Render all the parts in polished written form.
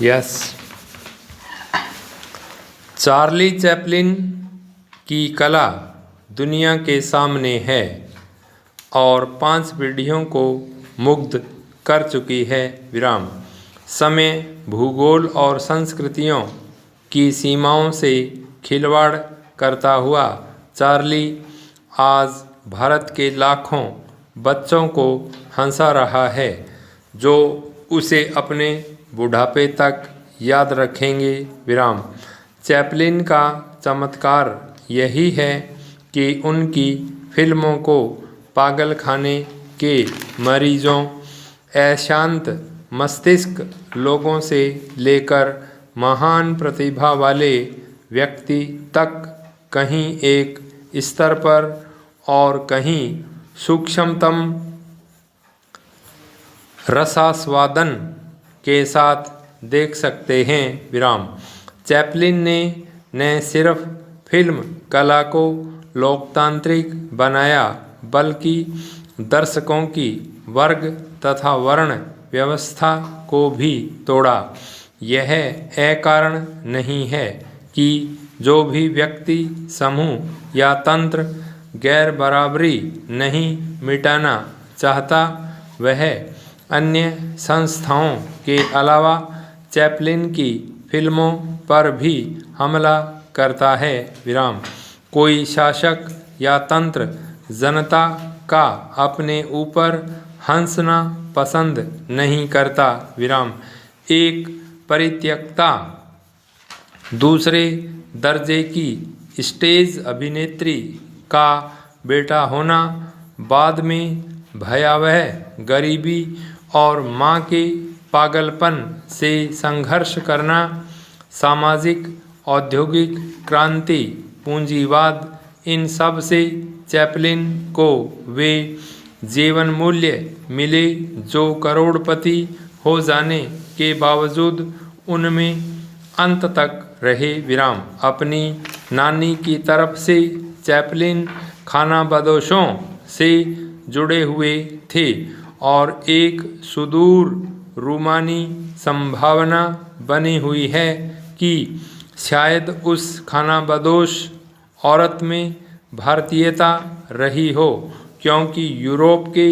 Yes. Charlie Chaplin की कला दुनिया के सामने है और 5 पीढ़ियों को मुग्ध कर चुकी है। विराम। समय, भूगोल और संस्कृतियों की सीमाओं से खिलवाड़ करता हुआ चार्ली आज भारत के लाखों बच्चों को हंसा रहा है, जो उसे अपने बुढ़ापे तक याद रखेंगे। विराम। चैपलिन का चमत्कार यही है कि उनकी फिल्मों को पागलखाने के मरीजों, अशांत मस्तिष्क लोगों से लेकर महान प्रतिभा वाले व्यक्ति तक कहीं एक स्तर पर और कहीं सूक्ष्मतम रसास्वादन के साथ देख सकते हैं। विराम। चैपलिन ने न सिर्फ फिल्म कला को लोकतांत्रिक बनाया, बल्कि दर्शकों की वर्ग तथा वर्ण व्यवस्था को भी तोड़ा। यह अकारण नहीं है कि जो भी व्यक्ति समूह या तंत्र गैर बराबरी नहीं मिटाना चाहता, वह अन्य संस्थाओं के अलावा चैपलिन की फिल्मों पर भी हमला करता है। विराम। कोई शासक या तंत्र जनता का अपने ऊपर हंसना पसंद नहीं करता। विराम। एक परित्यक्ता, दूसरे दर्जे की स्टेज अभिनेत्री का बेटा होना, बाद में भयावह गरीबी और मां के पागलपन से संघर्ष करना, सामाजिक औद्योगिक क्रांति, पूंजीवाद, इन सब से चैपलिन को वे जीवन मूल्य मिले जो करोड़पति हो जाने के बावजूद उनमें अंत तक रहे। विराम। अपनी नानी की तरफ से चैपलिन खानाबदोशों से जुड़े हुए थे और एक सुदूर रूमानी संभावना बनी हुई है कि शायद उस खानाबदोश औरत में भारतीयता रही हो, क्योंकि यूरोप के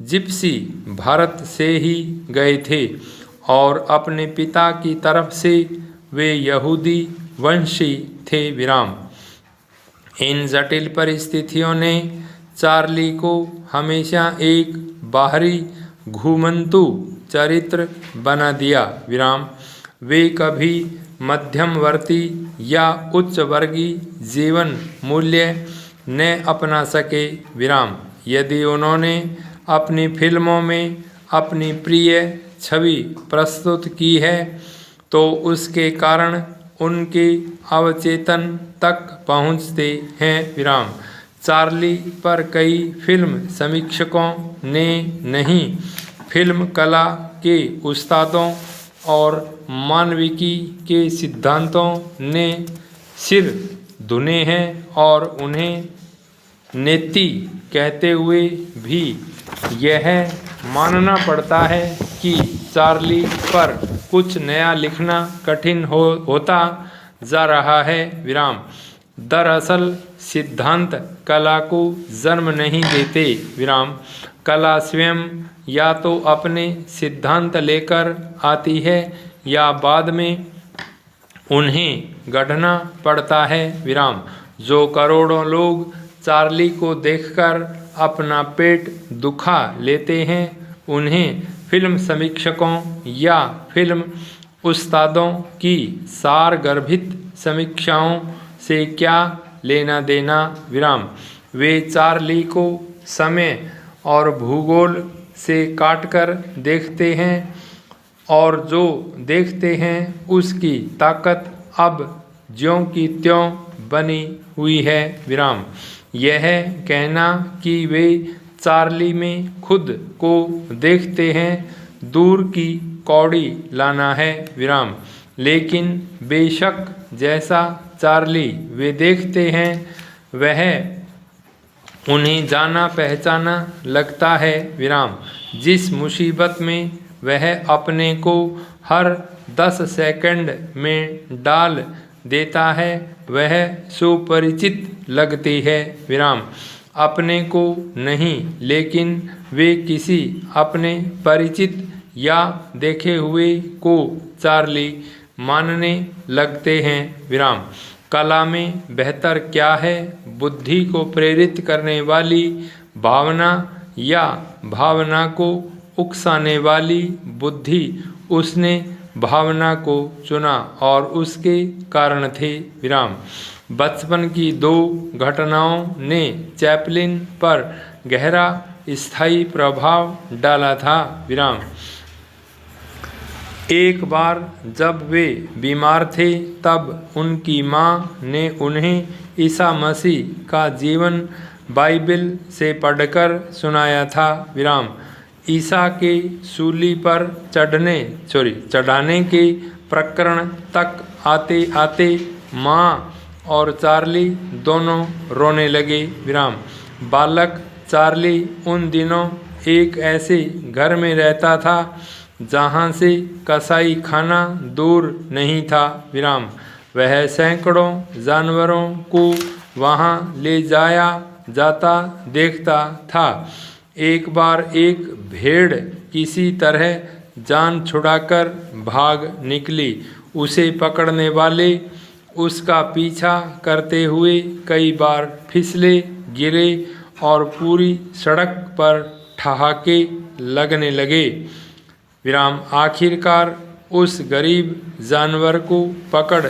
जिप्सी भारत से ही गए थे और अपने पिता की तरफ से वे यहूदी वंशी थे। विराम। इन जटिल परिस्थितियों ने चार्ली को हमेशा एक बाहरी घुमंतु चरित्र बना दिया। विराम। वे कभी मध्यमवर्ती या उच्च वर्गीय जीवन मूल्य न अपना सके। विराम। यदि उन्होंने अपनी फिल्मों में अपनी प्रिय छवि प्रस्तुत की है, तो उसके कारण उनके अवचेतन तक पहुंचते हैं। विराम। चार्ली पर कई फिल्म समीक्षकों ने नहीं, फिल्म कला के उस्तादों और मानविकी के सिद्धांतों ने सिर धुने हैं और उन्हें नेति कहते हुए भी यह मानना पड़ता है कि चार्ली पर कुछ नया लिखना कठिन होता जा रहा है। विराम। दरअसल सिद्धांत कला को जन्म नहीं देते। विराम। कला स्वयं या तो अपने सिद्धांत लेकर आती है या बाद में उन्हें गढ़ना पड़ता है। विराम। जो करोड़ों लोग चार्ली को देखकर अपना पेट दुखा लेते हैं, उन्हें फिल्म समीक्षकों या फिल्म उस्तादों की सारगर्भित समीक्षाओं से क्या लेना देना। विराम। वे चार्ली को समय और भूगोल से काटकर देखते हैं और जो देखते हैं उसकी ताकत अब ज्यों की त्यों बनी हुई है। विराम। यह कहना कि वे चार्ली में खुद को देखते हैं, दूर की कौड़ी लाना है। विराम। लेकिन बेशक जैसा चार्ली वे देखते हैं, वह उन्हें जाना पहचाना लगता है। विराम। जिस मुसीबत में वह अपने को हर 10 सेकंड में डाल देता है वह सुपरिचित लगती है। विराम। अपने को नहीं, लेकिन वे किसी अपने परिचित या देखे हुए को चार्ली मानने लगते हैं। विराम। कला में बेहतर क्या है? बुद्धि को प्रेरित करने वाली भावना या भावना को उकसाने वाली बुद्धि। उसने भावना को चुना और उसके कारण थे। विराम। बचपन की 2 घटनाओं ने चैपलिन पर गहरा स्थायी प्रभाव डाला था। विराम। एक बार जब वे बीमार थे तब उनकी माँ ने उन्हें ईसा मसीह का जीवन बाइबिल से पढ़कर सुनाया था। विराम। ईसा के सूली पर चढ़ाने के प्रकरण तक आते आते माँ और चार्ली दोनों रोने लगे। विराम। बालक चार्ली उन दिनों एक ऐसे घर में रहता था जहाँ से कसाई खाना दूर नहीं था। विराम। वह सैकड़ों जानवरों को वहाँ ले जाया जाता देखता था। एक बार एक भेड़ किसी तरह जान छुड़ाकर भाग निकली। उसे पकड़ने वाले उसका पीछा करते हुए कई बार फिसले, गिरे और पूरी सड़क पर ठहाके लगने लगे। विराम। आखिरकार उस गरीब जानवर को पकड़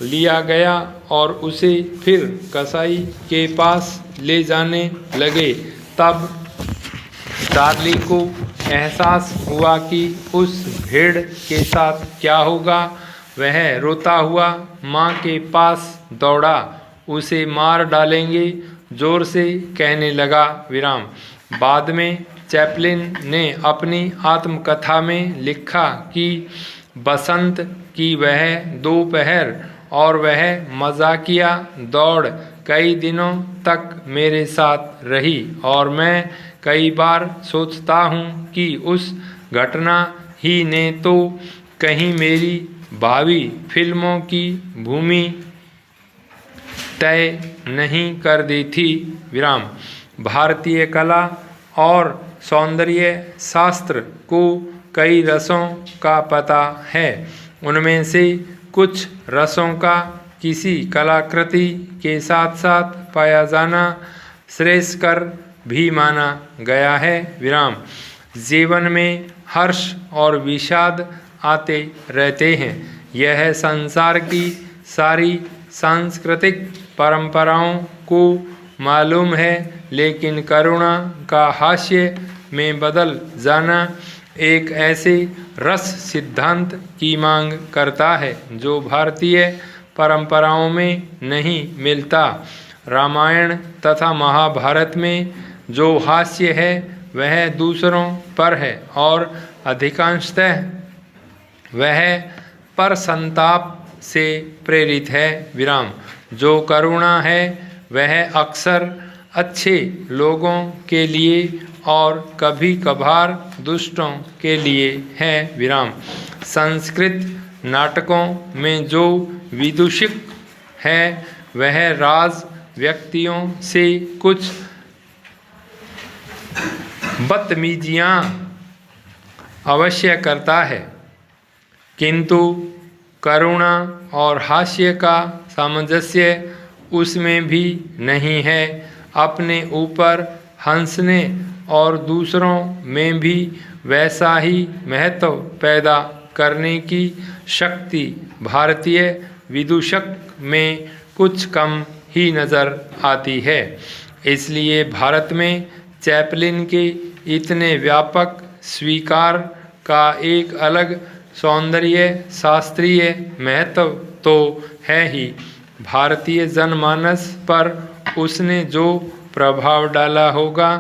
लिया गया और उसे फिर कसाई के पास ले जाने लगे। तब चार्ली को एहसास हुआ कि उस भेड़ के साथ क्या होगा। वह रोता हुआ माँ के पास दौड़ा। उसे मार डालेंगे, जोर से कहने लगा। विराम। बाद में चैपलिन ने अपनी आत्मकथा में लिखा कि बसंत की वह दोपहर और वह मजाकिया दौड़ कई दिनों तक मेरे साथ रही और मैं कई बार सोचता हूँ कि उस घटना ही ने तो कहीं मेरी भावी फिल्मों की भूमि तय नहीं कर दी थी। विराम। भारतीय कला और सौंदर्य शास्त्र को कई रसों का पता है। उनमें से कुछ रसों का किसी कलाकृति के साथ साथ पाया जाना श्रेयस्कर भी माना गया है। विराम। जीवन में हर्ष और विषाद आते रहते हैं। यह संसार की सारी सांस्कृतिक परंपराओं को मालूम है, लेकिन करुणा का हास्य में बदल जाना एक ऐसे रस सिद्धांत की मांग करता है जो भारतीय परंपराओं में नहीं मिलता। रामायण तथा महाभारत में जो हास्य है वह दूसरों पर है और अधिकांशतः वह पर संताप से प्रेरित है। विराम। जो करुणा है वह अक्सर अच्छे लोगों के लिए और कभी कभार दुष्टों के लिए है। विराम। संस्कृत नाटकों में जो विदूषक है वह राज व्यक्तियों से कुछ बदतमीजियाँ अवश्य करता है, किंतु करुणा और हास्य का सामंजस्य उसमें भी नहीं है। अपने ऊपर हंसने और दूसरों में भी वैसा ही महत्व पैदा करने की शक्ति भारतीय विदूषक में कुछ कम ही नज़र आती है। इसलिए भारत में चैपलिन के इतने व्यापक स्वीकार का एक अलग सौंदर्य शास्त्रीय महत्व तो है ही। भारतीय जनमानस पर उसने जो प्रभाव डाला होगा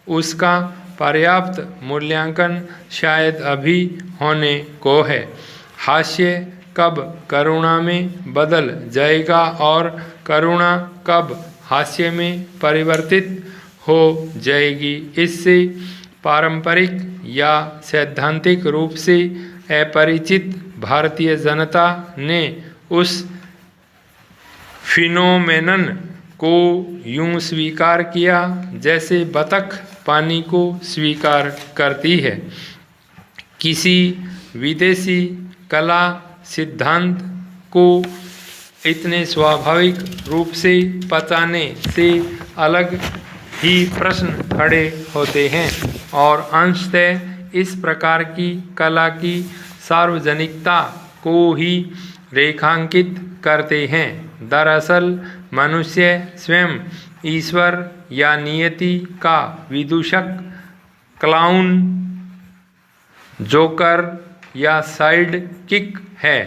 उसका पर्याप्त मूल्यांकन शायद अभी होने को है। हास्य कब करुणा में बदल जाएगा और करुणा कब हास्य में परिवर्तित हो जाएगी, इससे पारंपरिक या सैद्धांतिक रूप से अपरिचित भारतीय जनता ने उस फिनोमेनन को यूं स्वीकार किया जैसे बतख पानी को स्वीकार करती है। किसी विदेशी कला सिद्धांत को इतने स्वाभाविक रूप से पचाने से अलग ही प्रश्न खड़े होते हैं और अंशतः इस प्रकार की कला की सार्वजनिकता को ही रेखांकित करते हैं। दरअसल मनुष्य स्वयं ईश्वर या नियति का विदूषक, क्लाउन, जोकर या साइड किक है।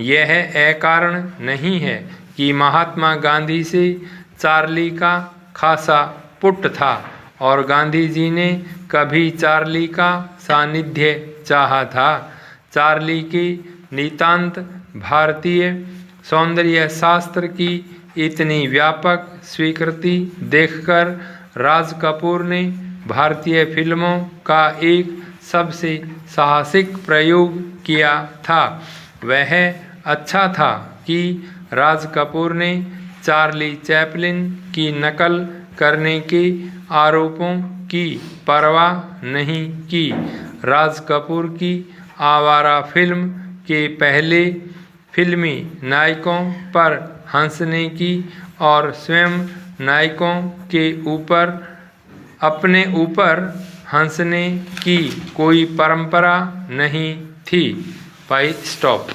यह अकारण नहीं है कि महात्मा गांधी से चार्ली का खासा पुट था और गांधी जी ने कभी चार्ली का सानिध्य चाहा था। चार्ली की नितांत भारतीय सौंदर्य शास्त्र की इतनी व्यापक स्वीकृति देखकर राज कपूर ने भारतीय फिल्मों का एक सबसे साहसिक प्रयोग किया था। वह अच्छा था कि राज कपूर ने चार्ली चैपलिन की नकल करने के आरोपों की परवाह नहीं की। राज कपूर की आवारा फिल्म के पहले फिल्मी नायकों पर हंसने की और स्वयं नायकों के ऊपर अपने ऊपर हंसने की कोई परंपरा नहीं थी। भाई स्टॉप।